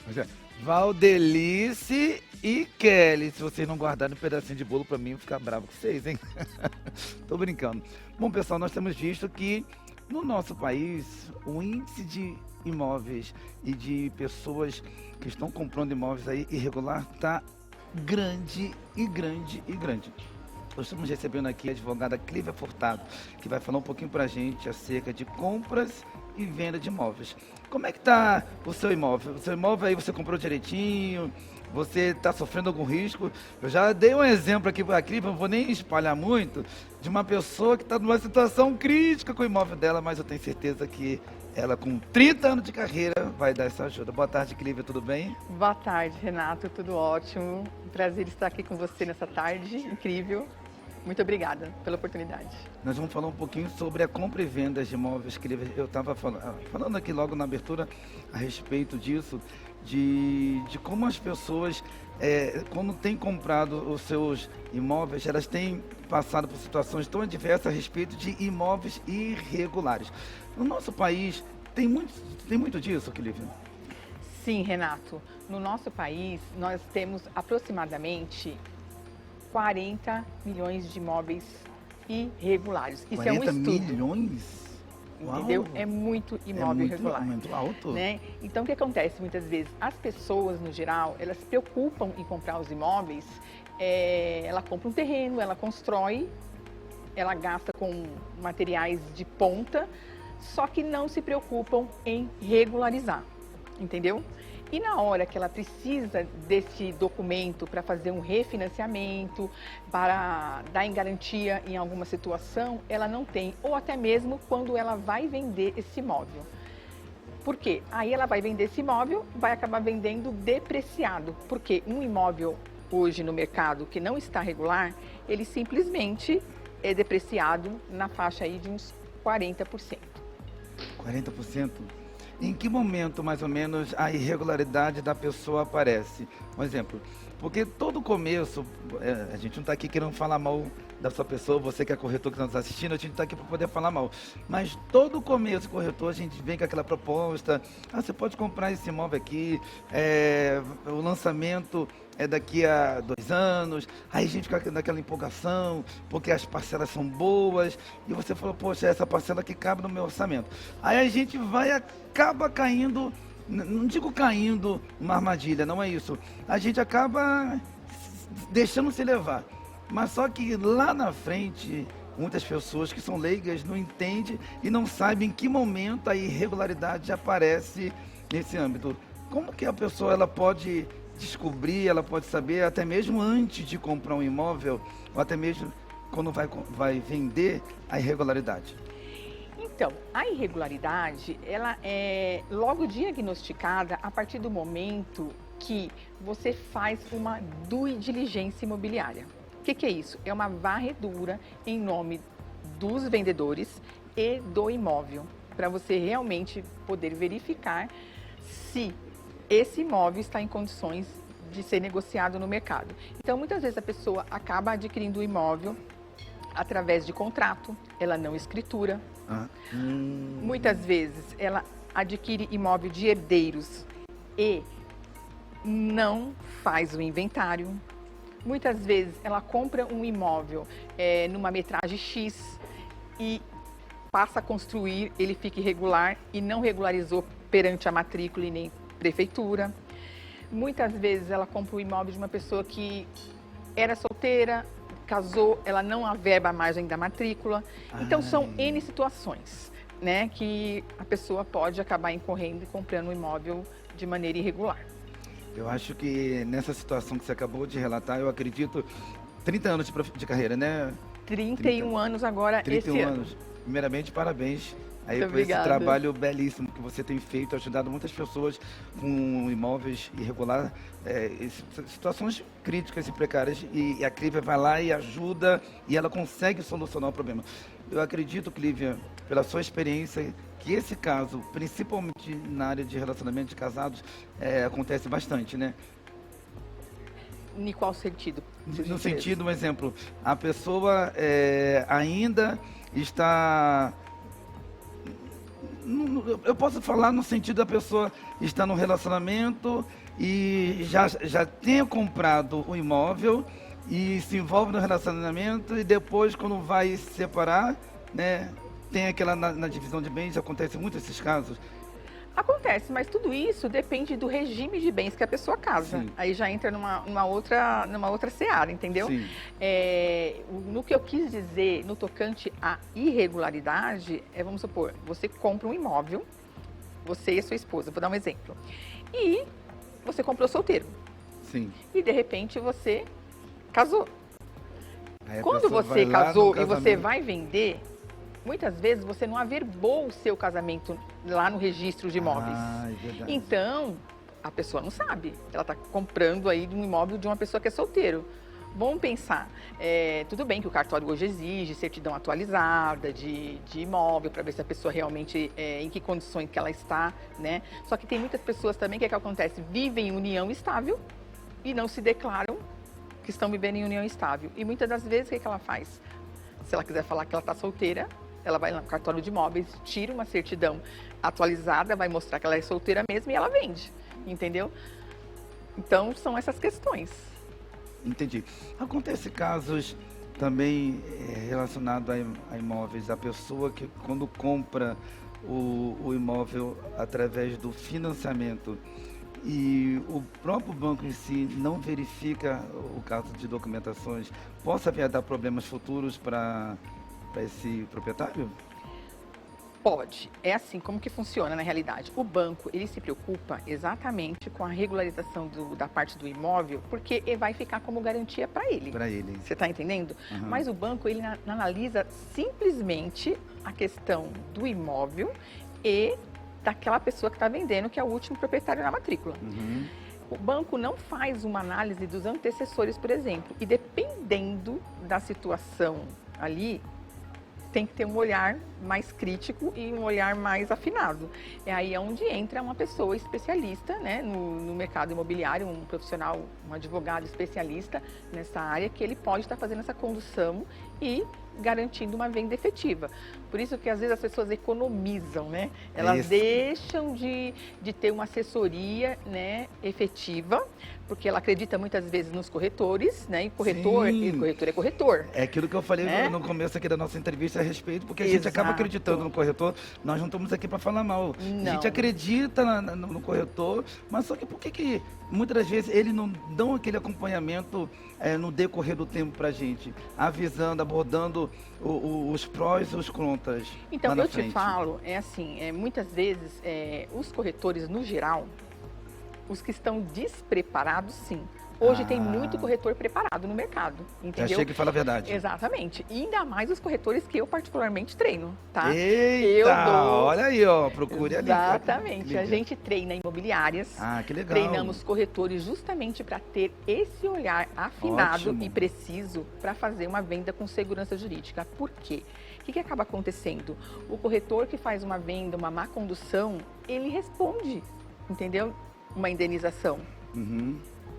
Pois é. Valdelice e Kelly, se vocês não guardarem um pedacinho de bolo pra mim, eu vou ficar bravo com vocês, hein? Tô brincando. Bom, pessoal, nós temos visto que no nosso país o índice de imóveis e de pessoas que estão comprando imóveis aí irregular tá grande e grande e grande. Nós estamos recebendo aqui a advogada Clívia Furtado, que vai falar um pouquinho para a gente acerca de compras e venda de imóveis. Como é que está o seu imóvel? O seu imóvel aí você comprou direitinho? Você está sofrendo algum risco? Eu já dei um exemplo aqui para a Clívia, não vou nem espalhar muito, de uma pessoa que está numa situação crítica com o imóvel dela, mas eu tenho certeza que ela, com 30 anos de carreira, vai dar essa ajuda. Boa tarde, Clívia, tudo bem? Boa tarde, Renato, tudo ótimo. Prazer estar aqui com você nessa tarde incrível. Muito obrigada pela oportunidade. Nós vamos falar um pouquinho sobre a compra e venda de imóveis. Eu estava falando aqui logo na abertura a respeito disso, de como as pessoas, quando têm comprado os seus imóveis, elas têm passado por situações tão adversas a respeito de imóveis irregulares. No nosso país, tem muito disso, Clívia? Sim, Renato, no nosso país nós temos aproximadamente 40 milhões de imóveis irregulares. Isso é um 40 estudo. milhões? Entendeu? Uau! É muito É imóvel irregular. muito alto. Né? Então, o que acontece muitas vezes? As pessoas, no geral, elas se preocupam em comprar os imóveis, ela compra um terreno, ela constrói, ela gasta com materiais de ponta, só que não se preocupam em regularizar, entendeu? E na hora que ela precisa desse documento para fazer um refinanciamento, para dar em garantia em alguma situação, ela não tem, ou até mesmo quando ela vai vender esse imóvel. Por quê? Aí ela vai vender esse imóvel, vai acabar vendendo depreciado, porque um imóvel hoje no mercado que não está regular, ele simplesmente é depreciado na faixa aí de uns 40%. 40%? Em que momento, mais ou menos, a irregularidade da pessoa aparece? Um exemplo, porque todo começo, a gente não está aqui querendo falar mal da sua pessoa, você que é corretor que está nos assistindo, a gente está aqui para poder falar mal. Mas todo começo corretor, a gente vem com aquela proposta, você pode comprar esse imóvel aqui, o lançamento é daqui a 2 anos, aí a gente fica naquela empolgação, porque as parcelas são boas, e você falou, poxa, essa parcela aqui cabe no meu orçamento. Aí a gente vai, acaba caindo, não digo caindo numa armadilha, não é isso. A gente acaba deixando se levar. Mas só que lá na frente, muitas pessoas que são leigas não entendem e não sabem em que momento a irregularidade aparece nesse âmbito. Como que a pessoa ela pode descobrir, ela pode saber, até mesmo antes de comprar um imóvel, ou até mesmo quando vai vender, a irregularidade? Então, a irregularidade, ela é logo diagnosticada a partir do momento que você faz uma due diligência imobiliária. O que é isso? É uma varredura em nome dos vendedores e do imóvel, para você realmente poder verificar se esse imóvel está em condições de ser negociado no mercado. Então, muitas vezes a pessoa acaba adquirindo o imóvel através de contrato, ela não escritura. Muitas vezes ela adquire imóvel de herdeiros e não faz o inventário. Muitas vezes ela compra um imóvel numa metragem X e passa a construir, ele fica irregular e não regularizou perante a matrícula e nem prefeitura. Muitas vezes ela compra o imóvel de uma pessoa que era solteira, casou, ela não averba a margem da matrícula. Então são N situações, né, que a pessoa pode acabar incorrendo e comprando um imóvel de maneira irregular. Eu acho que nessa situação que você acabou de relatar, eu acredito, 30 anos de carreira, né? 31 anos agora, 31 esse ano. anos. Primeiramente, parabéns aí Muito por esse obrigada. trabalho belíssimo que você tem feito, ajudado muitas pessoas com imóveis irregulares, situações críticas e precárias, e a Clívia vai lá e ajuda, e ela consegue solucionar o problema. Eu acredito, Clívia, pela sua experiência, que esse caso, principalmente na área de relacionamento de casados, acontece bastante, né? Em qual sentido? No sentido, um exemplo, a pessoa ainda está Eu posso falar no sentido da pessoa estar num relacionamento e já tenha comprado o imóvel e se envolve no relacionamento e depois, quando vai se separar, né, tem aquela na divisão de bens, acontece muito esses casos. Acontece, mas tudo isso depende do regime de bens que a pessoa casa. Sim. Aí já entra numa outra seara, entendeu? Sim. No que eu quis dizer no tocante à irregularidade, vamos supor, você compra um imóvel, você e a sua esposa, vou dar um exemplo, e você comprou solteiro. Sim. E de repente você casou. Aí a Quando pessoa você vai lá casou no e você casamento. vai vender, muitas vezes você não averbou o seu casamento lá no registro de imóveis. Ah, é verdade. Então, a pessoa não sabe. Ela está comprando aí um imóvel de uma pessoa que é solteiro. Vamos pensar, tudo bem que o cartório hoje exige certidão atualizada de imóvel para ver se a pessoa realmente, em que condições que ela está, né? Só que tem muitas pessoas também que acontece, vivem em união estável e não se declaram que estão vivendo em união estável. E muitas das vezes, o que ela faz? Se ela quiser falar que ela está solteira, ela vai no cartório de imóveis, tira uma certidão atualizada, vai mostrar que ela é solteira mesmo e ela vende, entendeu? Então, são essas questões. Entendi. Acontece casos também relacionados a imóveis, a pessoa que quando compra o imóvel através do financiamento e o próprio banco em si não verifica o caso de documentações, possa vir a dar problemas futuros para esse proprietário? Pode. É assim como que funciona na realidade. O banco, ele se preocupa exatamente com a regularização da parte do imóvel, porque vai ficar como garantia para ele. Para ele. Você está entendendo? Uhum. Mas o banco, ele analisa simplesmente a questão do imóvel e daquela pessoa que está vendendo, que é o último proprietário na matrícula. Uhum. O banco não faz uma análise dos antecessores, por exemplo, e dependendo da situação ali, tem que ter um olhar mais crítico e um olhar mais afinado. É aí onde entra uma pessoa especialista, né, no mercado imobiliário, um profissional, um advogado especialista nessa área, que ele pode estar fazendo essa condução e garantindo uma venda efetiva. Por isso que às vezes as pessoas economizam, né? Elas deixam de ter uma assessoria, né, efetiva, porque ela acredita muitas vezes nos corretores, né? E corretor é corretor. É aquilo que eu falei no começo aqui da nossa entrevista a respeito, porque a gente acaba acreditando no corretor. Nós não estamos aqui para falar mal. Não. A gente acredita no corretor, mas só que por que muitas das vezes eles não dão aquele acompanhamento no decorrer do tempo para a gente, avisando, abordando os prós e os contras. Então, eu te falo, muitas vezes os corretores, no geral, os que estão despreparados, sim. Hoje tem muito corretor preparado no mercado, entendeu? Já chega e fala a verdade. Exatamente. E ainda mais os corretores que eu particularmente treino, tá? Eita, olha aí, ó, procure ali. Exatamente. A gente treina imobiliárias. Ah, que legal. Treinamos corretores justamente para ter esse olhar afinado Ótimo. E preciso para fazer uma venda com segurança jurídica. Por quê? O que acaba acontecendo? O corretor que faz uma venda, uma má condução, ele responde, entendeu? Uma indenização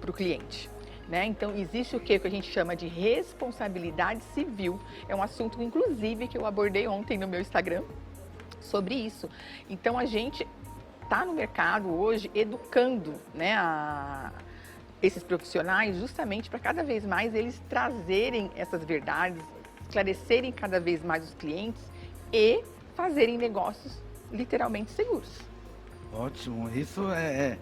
para o cliente. Né? Então, existe o que a gente chama de responsabilidade civil. É um assunto, inclusive, que eu abordei ontem no meu Instagram sobre isso. Então, a gente está no mercado hoje educando, né, esses profissionais justamente para cada vez mais eles trazerem essas verdades, esclarecerem cada vez mais os clientes e fazerem negócios literalmente seguros. Ótimo. Isso é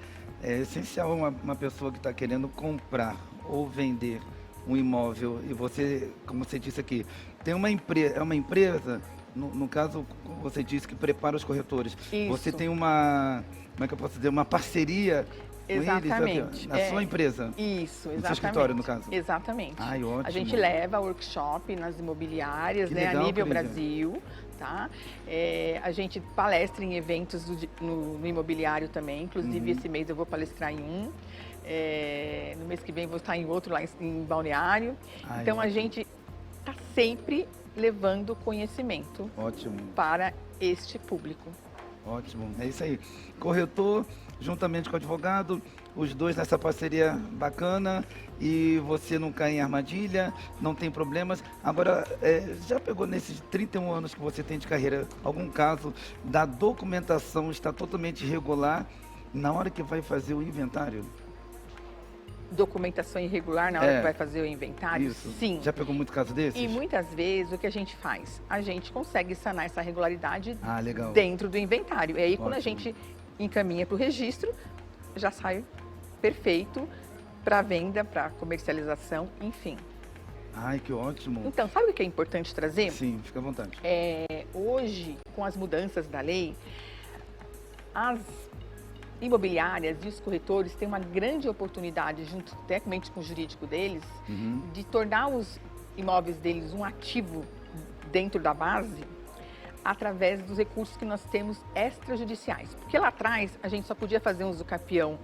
essencial, uma pessoa que está querendo comprar ou vender um imóvel e você, como você disse aqui, tem uma empresa, no caso você disse que prepara os corretores. Isso. Você tem uma, como é que eu posso dizer, uma parceria com eles, na sua empresa? Isso, exatamente. No seu escritório, no caso? Exatamente. Ai, ótimo. A gente leva workshop nas imobiliárias, Que né, legal, a nível Cris. Brasil. Tá? A gente palestra em eventos no imobiliário também, inclusive esse mês eu vou palestrar em um, no mês que vem vou estar em outro lá em Balneário. Ai, então ótimo. a gente está sempre levando conhecimento Ótimo. para este público. Ótimo, é isso aí. Corretor, juntamente com o advogado, os dois nessa parceria bacana e você não cai em armadilha, não tem problemas. Agora, já pegou nesses 31 anos que você tem de carreira algum caso da documentação estar totalmente irregular na hora que vai fazer o inventário? Documentação irregular na hora que vai fazer o inventário? Isso. Sim. Já pegou muito caso desses? E muitas vezes o que a gente faz? A gente consegue sanar essa irregularidade legal. dentro do inventário. E aí quando a Ótimo. gente encaminha para o registro, já sai perfeito para venda, para comercialização, enfim. Ai, que ótimo. Então, sabe o que é importante trazer? Sim, fica à vontade. Hoje, com as mudanças da lei, as imobiliárias e os corretores têm uma grande oportunidade, junto tecnicamente com o jurídico deles, de tornar os imóveis deles um ativo dentro da base através dos recursos que nós temos extrajudiciais. Porque lá atrás a gente só podia fazer um usucapião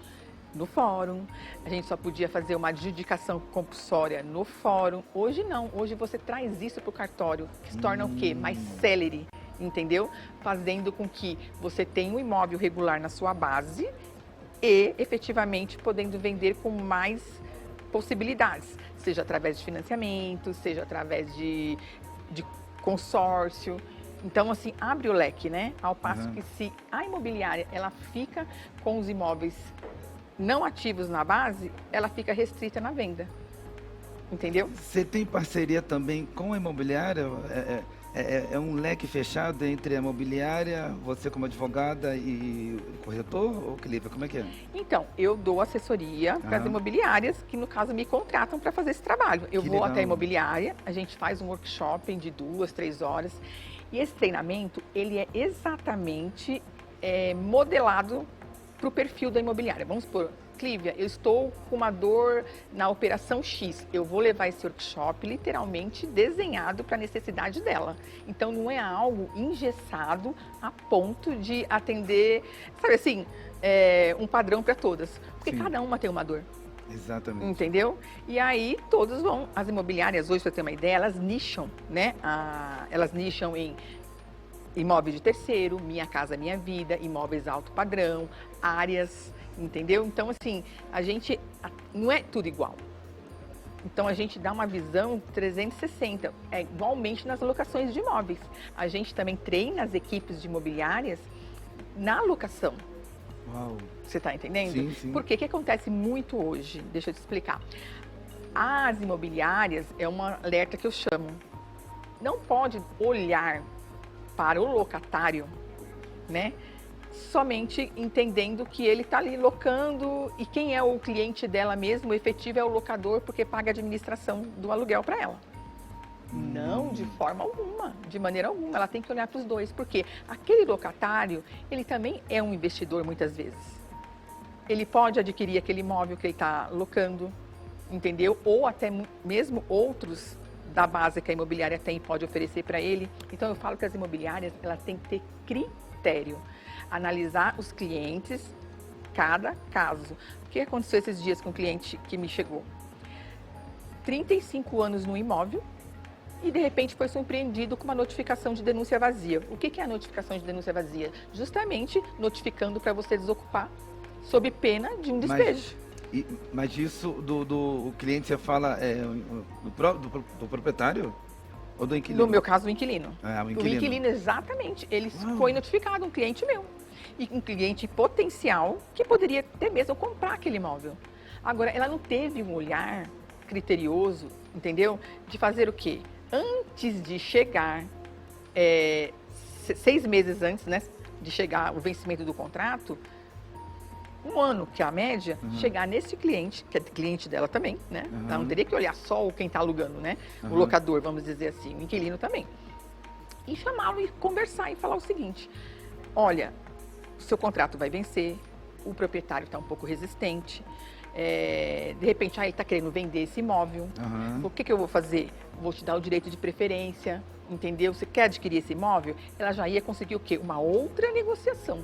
no fórum, a gente só podia fazer uma adjudicação compulsória no fórum. Hoje não, hoje você traz isso para o cartório, que se torna o quê? Mais célere. Entendeu? Fazendo com que você tenha um imóvel regular na sua base e efetivamente podendo vender com mais possibilidades, seja através de financiamento, seja através de consórcio. Então, assim, abre o leque, né? Ao passo que se a imobiliária, ela fica com os imóveis não ativos na base, ela fica restrita na venda. Entendeu? Você tem parceria também com a imobiliária? É um leque fechado entre a imobiliária, você como advogada e o corretor ou cliente? Como é que é? Então, eu dou assessoria para as imobiliárias que, no caso, me contratam para fazer esse trabalho. Eu vou até a imobiliária, a gente faz um workshop de 2, 3 horas. E esse treinamento, ele é exatamente modelado para o perfil da imobiliária. Vamos supor, Clívia, eu estou com uma dor na operação X. Eu vou levar esse workshop literalmente desenhado para a necessidade dela. Então, não é algo engessado a ponto de atender, sabe assim, um padrão para todas. Porque cada uma tem uma dor. Exatamente. Entendeu? E aí, todos vão, as imobiliárias hoje, para ter uma ideia, elas nicham, né? Elas nicham em imóveis de terceiro, Minha Casa Minha Vida, imóveis alto padrão, áreas... Entendeu? Então, assim, a gente não é tudo igual. Então, a gente dá uma visão 360, igualmente nas locações de imóveis. A gente também treina as equipes de imobiliárias na locação. Uau. Você está entendendo? Sim, sim. Porque o que acontece muito hoje? Deixa eu te explicar. As imobiliárias, é um alerta que eu chamo. Não pode olhar para o locatário, né? Somente entendendo que ele está ali locando e quem é o cliente dela mesmo, o efetivo é o locador, porque paga a administração do aluguel para ela. Não, de forma alguma, de maneira alguma. Ela tem que olhar para os dois, porque aquele locatário, ele também é um investidor muitas vezes. Ele pode adquirir aquele imóvel que ele está locando, entendeu? Ou até mesmo outros da base que a imobiliária tem e pode oferecer para ele. Então, eu falo que as imobiliárias, elas têm que ter critério. Analisar os clientes, cada caso. O que aconteceu esses dias com um cliente que me chegou? 35 anos no imóvel e, de repente, foi surpreendido com uma notificação de denúncia vazia. O que é a notificação de denúncia vazia? Justamente notificando para você desocupar sob pena de um despejo. Mas isso do cliente, você fala do proprietário? Ou do inquilino? No meu caso, o inquilino. O inquilino. O inquilino, exatamente. Ele foi notificado, um cliente meu. E um cliente potencial que poderia até mesmo comprar aquele imóvel. Agora, ela não teve um olhar criterioso, entendeu? De fazer o quê? Antes de chegar, 6 meses antes, né, de chegar o vencimento do contrato, um ano, que é a média, chegar nesse cliente, que é cliente dela também, né? Ela não teria que olhar só quem está alugando, né? O locador, vamos dizer assim, o inquilino também. E chamá-lo e conversar e falar o seguinte: olha, o seu contrato vai vencer, o proprietário está um pouco resistente, de repente, ele está querendo vender esse imóvel. O que eu vou fazer? Vou te dar o direito de preferência, entendeu? Você quer adquirir esse imóvel? Ela já ia conseguir o quê? Uma outra negociação.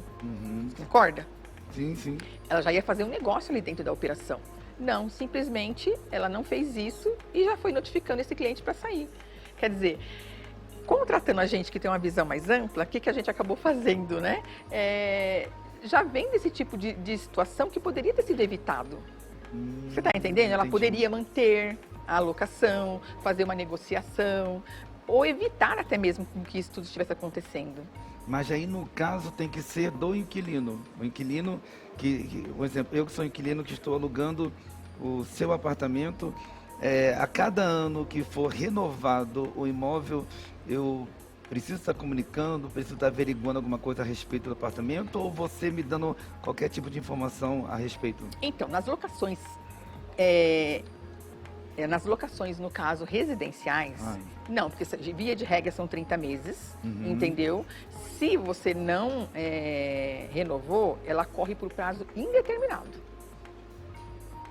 Concorda? Sim, sim. Ela já ia fazer um negócio ali dentro da operação. Não, simplesmente ela não fez isso e já foi notificando esse cliente para sair. Quer dizer, Contratando a gente que tem uma visão mais ampla, o que a gente acabou fazendo, né? Já vem desse tipo de situação que poderia ter sido evitado. Você está entendendo? Ela entendi. poderia manter a alocação, fazer uma negociação, ou evitar até mesmo que isso tudo estivesse acontecendo. Mas aí, no caso, tem que ser do inquilino. O inquilino, por exemplo, eu que sou inquilino que estou alugando o seu apartamento, a cada ano que for renovado o imóvel, eu preciso estar comunicando, preciso estar averiguando alguma coisa a respeito do apartamento, ou você me dando qualquer tipo de informação a respeito? Então, nas locações, no caso, residenciais, não, porque via de regra são 30 meses, entendeu? Se você não renovou, ela corre por prazo indeterminado.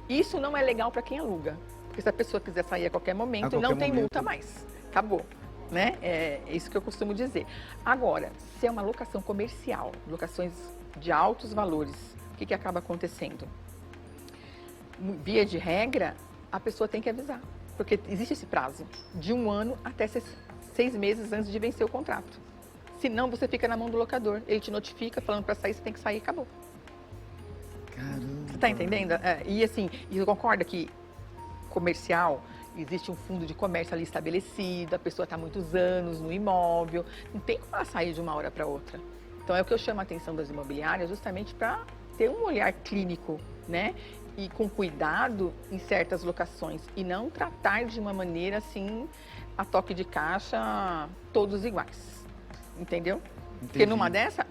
Isso não é legal para quem aluga, porque se a pessoa quiser sair a qualquer momento, não tem multa mais. Acabou. Né? É isso que eu costumo dizer. Agora, se é uma locação comercial, locações de altos valores, o que acaba acontecendo? Via de regra, a pessoa tem que avisar, porque existe esse prazo de 1 ano até 6 meses antes de vencer o contrato. Senão, você fica na mão do locador. Ele te notifica falando para sair, você tem que sair e acabou. Caramba! Você está entendendo? E assim, você concorda que comercial, existe um fundo de comércio ali estabelecido, a pessoa está há muitos anos no imóvel, não tem como ela sair de uma hora para outra. Então, é o que eu chamo a atenção das imobiliárias, justamente para ter um olhar clínico, né? E com cuidado em certas locações, e não tratar de uma maneira assim, a toque de caixa, todos iguais. Entendeu? Entendi. Porque numa dessa,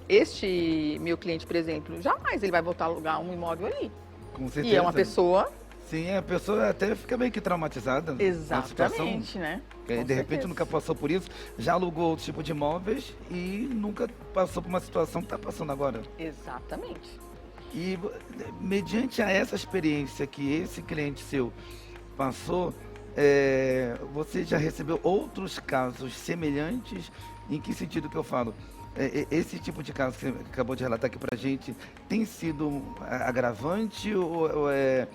este meu cliente, por exemplo, jamais ele vai voltar a alugar um imóvel ali. Com certeza. E é uma pessoa... Sim, a pessoa até fica meio que traumatizada. Exatamente, né? De repente nunca passou por isso, já alugou outro tipo de imóveis e nunca passou por uma situação que está passando agora. Exatamente. E mediante a essa experiência que esse cliente seu passou, você já recebeu outros casos semelhantes? Em que sentido que eu falo? Esse tipo de caso que você acabou de relatar aqui pra gente tem sido agravante ou é...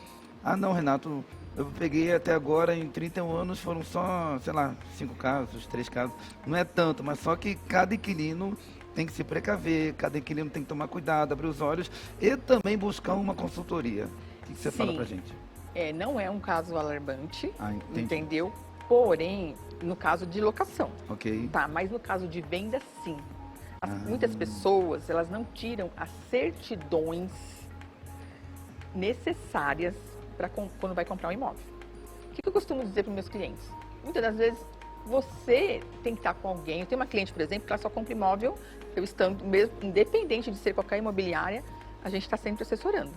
Ah, não, Renato, eu peguei até agora, em 31 anos, foram só, sei lá, 5 casos, 3 casos. Não é tanto, mas só que cada inquilino tem que se precaver, cada inquilino tem que tomar cuidado, abrir os olhos e também buscar uma consultoria. O que você fala pra gente? Não é um caso alarmante, entendi. entendeu? Porém, no caso de locação. Ok. Tá, mas no caso de venda, sim. Muitas pessoas, elas não tiram as certidões necessárias para quando vai comprar um imóvel. O que eu costumo dizer para os meus clientes? Muitas das vezes, você tem que estar com alguém. Eu tenho uma cliente, por exemplo, que ela só compra imóvel, eu estando mesmo, independente de ser qualquer imobiliária, a gente está sempre assessorando.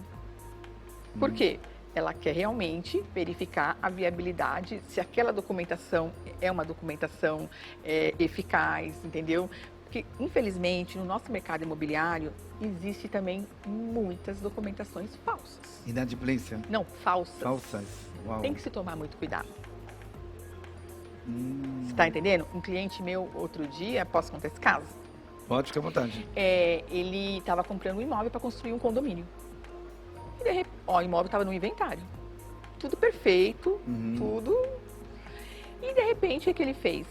Por quê? Ela quer realmente verificar a viabilidade, se aquela documentação é uma documentação eficaz, entendeu? Porque, infelizmente, no nosso mercado imobiliário, existe também muitas documentações falsas. Inadimplência? Não, falsas. Falsas. Uau. Tem que se tomar muito cuidado. Você está entendendo? Um cliente meu, outro dia, posso contar esse caso? Pode ficar à vontade. Ele estava comprando um imóvel para construir um condomínio. E de repente, o imóvel estava no inventário. Tudo perfeito, tudo. E de repente, o que ele fez?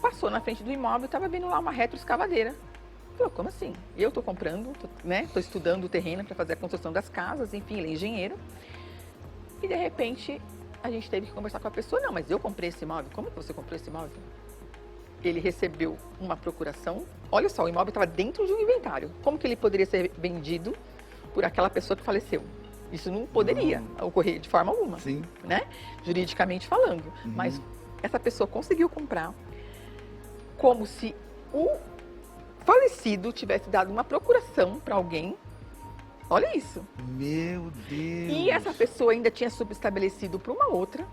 Passou na frente do imóvel e estava vendo lá uma retroescavadeira. Falou, como assim? Eu estou comprando, estou estudando o terreno para fazer a construção das casas, enfim, ele é engenheiro. E de repente, a gente teve que conversar com a pessoa. Não, mas eu comprei esse imóvel. Como que você comprou esse imóvel? Ele recebeu uma procuração. Olha só, o imóvel estava dentro de um inventário. Como que ele poderia ser vendido por aquela pessoa que faleceu? Isso não poderia ocorrer de forma alguma, Sim. Né? Juridicamente falando. Mas essa pessoa conseguiu comprar como se o falecido tivesse dado uma procuração para alguém. Olha isso. Meu Deus. E essa pessoa ainda tinha subestabelecido para uma outra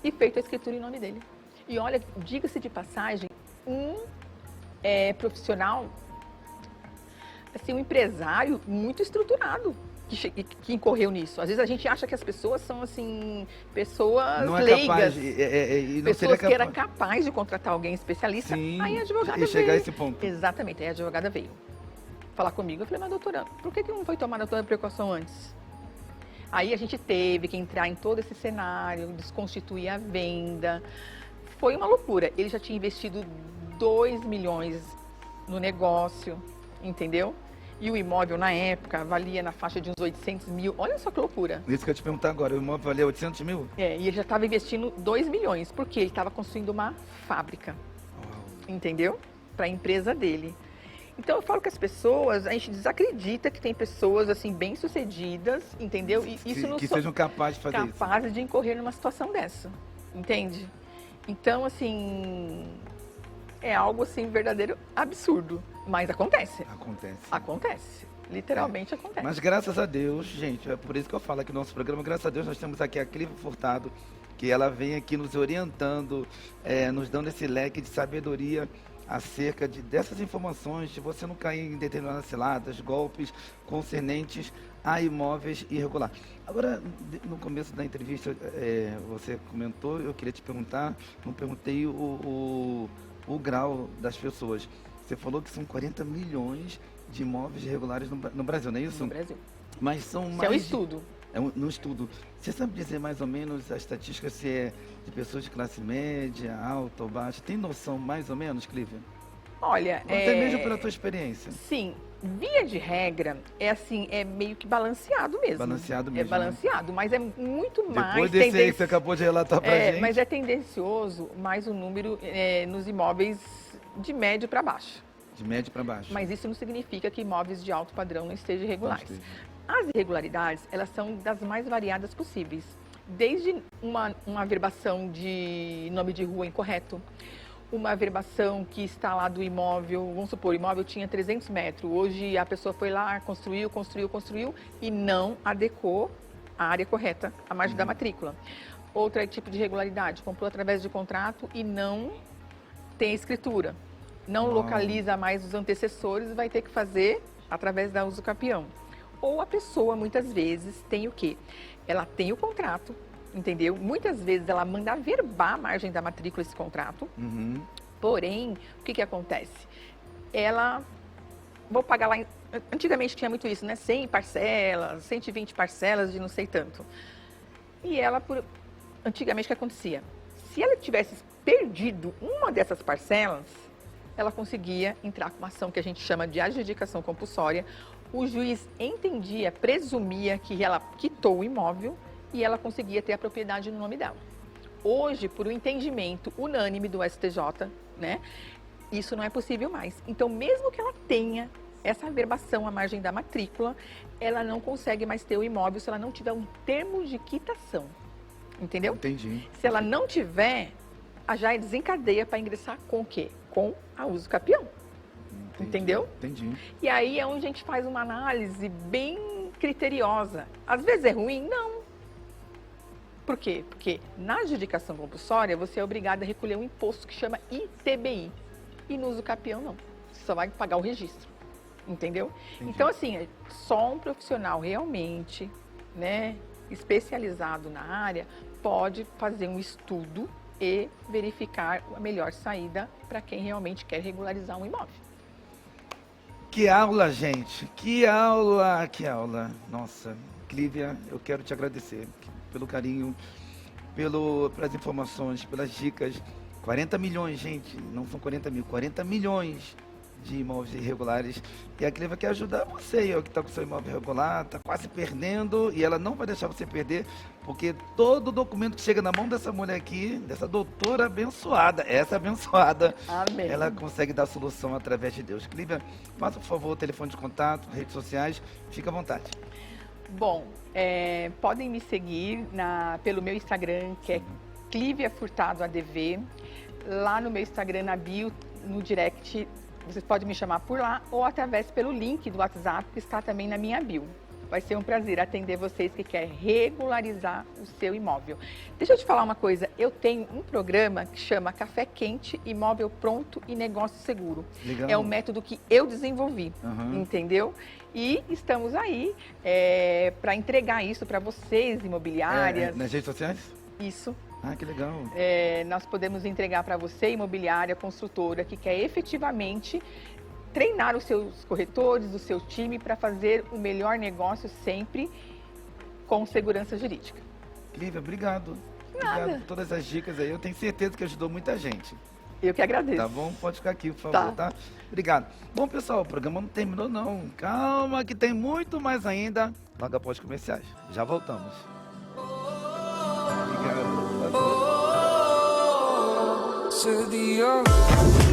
e feito a escritura em nome dele. E olha, diga-se de passagem, um profissional, assim, um empresário muito estruturado que incorreu nisso. Às vezes a gente acha que as pessoas são, assim, pessoas não é leigas. Capaz, não pessoas que eram capazes de contratar alguém especialista. Sim, aí a advogada e chegar veio. a esse ponto. Exatamente, aí a advogada veio falar comigo. Eu falei, mas doutora, por que não foi tomada toda a precaução antes? Aí a gente teve que entrar em todo esse cenário, desconstituir a venda, foi uma loucura. Ele já tinha investido 2 milhões no negócio, entendeu? E o imóvel, na época, valia na faixa de uns 800 mil. Olha só que loucura. Isso que eu ia te perguntar agora, o imóvel valia 800 mil? E ele já estava investindo 2 milhões, porque ele estava construindo uma fábrica, Uau. entendeu? Para a empresa dele. Então, eu falo que as pessoas, a gente desacredita que tem pessoas, assim, bem-sucedidas, entendeu? E isso não Que são sejam capazes de fazer isso. capazes de incorrer numa situação dessa, entende? Então, assim, é algo, assim, verdadeiro absurdo, mas acontece. Acontece. Acontece, literalmente acontece. Mas graças a Deus, gente, é por isso que eu falo aqui no nosso programa, graças a Deus nós temos aqui a Clívia Furtado, que ela vem aqui nos orientando, nos dando esse leque de sabedoria acerca dessas informações, de você não cair em determinadas ciladas, golpes concernentes a imóveis irregulares. Agora, no começo da entrevista, você comentou, eu queria te perguntar, não perguntei o grau das pessoas. Você falou que são 40 milhões de imóveis irregulares no Brasil, não é isso? No Brasil. Mas são Isso mais... é um estudo. No estudo. Você sabe dizer mais ou menos a estatística se é de pessoas de classe média, alta ou baixa? Tem noção mais ou menos, Clívia? Olha, Até mesmo pela tua experiência. Sim, via de regra, é assim, é meio que balanceado mesmo. Balanceado mesmo, É balanceado, mas é muito mais... Depois desse aí que você acabou de relatar pra gente. Mas é tendencioso mais o número nos imóveis de médio para baixo. De médio para baixo. Mas isso não significa que imóveis de alto padrão não estejam irregulares. Não esteja. As irregularidades, elas são das mais variadas possíveis. Desde uma averbação de nome de rua incorreto, uma averbação que está lá do imóvel, vamos supor, o imóvel tinha 300 metros, hoje a pessoa foi lá, construiu e não adequou a área correta, a margem da matrícula. Outro tipo de irregularidade, comprou através de contrato e não tem escritura. Não localiza mais os antecessores, vai ter que fazer através da uso capião. Ou a pessoa, muitas vezes, tem o quê? Ela tem o contrato, entendeu? Muitas vezes ela manda averbar a margem da matrícula esse contrato. Uhum. Porém, o que acontece? Ela, vou pagar lá, antigamente tinha muito isso, né? 100 parcelas, 120 parcelas de não sei tanto. E ela, antigamente o que acontecia? Se ela tivesse perdido uma dessas parcelas, ela conseguia entrar com uma ação que a gente chama de adjudicação compulsória. O juiz entendia, presumia que ela quitou o imóvel e ela conseguia ter a propriedade no nome dela. Hoje, por um entendimento unânime do STJ, né, isso não é possível mais. Então, mesmo que ela tenha essa averbação à margem da matrícula, ela não consegue mais ter o imóvel se ela não tiver um termo de quitação. Entendeu? Entendi. Se ela não tiver, a JAI desencadeia para ingressar com o quê? Com a uso capião. Entendi. Entendeu? Entendi. E aí é onde a gente faz uma análise bem criteriosa. Às vezes é ruim? Não. Por quê? Porque na adjudicação compulsória você é obrigado a recolher um imposto que chama ITBI. E no uso capião não. Você só vai pagar o registro. Entendeu? Entendi. Então, assim, só um profissional realmente, né, especializado na área pode fazer um estudo e verificar a melhor saída para quem realmente quer regularizar um imóvel. Que aula, gente. Que aula, que aula. Nossa, Clívia, eu quero te agradecer pelo carinho, pelas informações, pelas dicas. 40 milhões, gente, não são 40 mil, 40 milhões de imóveis irregulares. E a Clívia quer ajudar você aí, ó, que está com seu imóvel irregular, está quase perdendo, e ela não vai deixar você perder, porque todo documento que chega na mão dessa mulher aqui, dessa doutora abençoada, essa abençoada, Amém. ela consegue dar solução através de Deus. Clívia, faça, por favor, o telefone de contato, redes sociais, fica à vontade. Bom, podem me seguir pelo meu Instagram, que é Clívia Furtado ADV. Lá no meu Instagram, na bio, no direct, vocês podem me chamar por lá ou através pelo link do WhatsApp que está também na minha bio. Vai ser um prazer atender vocês que querem regularizar o seu imóvel. Deixa eu te falar uma coisa, eu tenho um programa que chama Café Quente, Imóvel Pronto e Negócio Seguro. Legal. É um método que eu desenvolvi, Uhum. entendeu? E estamos aí para entregar isso para vocês, imobiliárias. Nas redes sociais? Isso. Ah, que legal. Nós podemos entregar para você, imobiliária, construtora, que quer efetivamente treinar os seus corretores, o seu time, para fazer o melhor negócio sempre com segurança jurídica. Clívia, obrigado. Obrigado Nada. por todas as dicas aí. Eu tenho certeza que ajudou muita gente. Eu que agradeço. Tá bom? Pode ficar aqui, por favor, tá? Obrigado. Bom, pessoal, o programa não terminou, não. Calma, que tem muito mais ainda. Logo após comerciais. Já voltamos. Obrigado. To the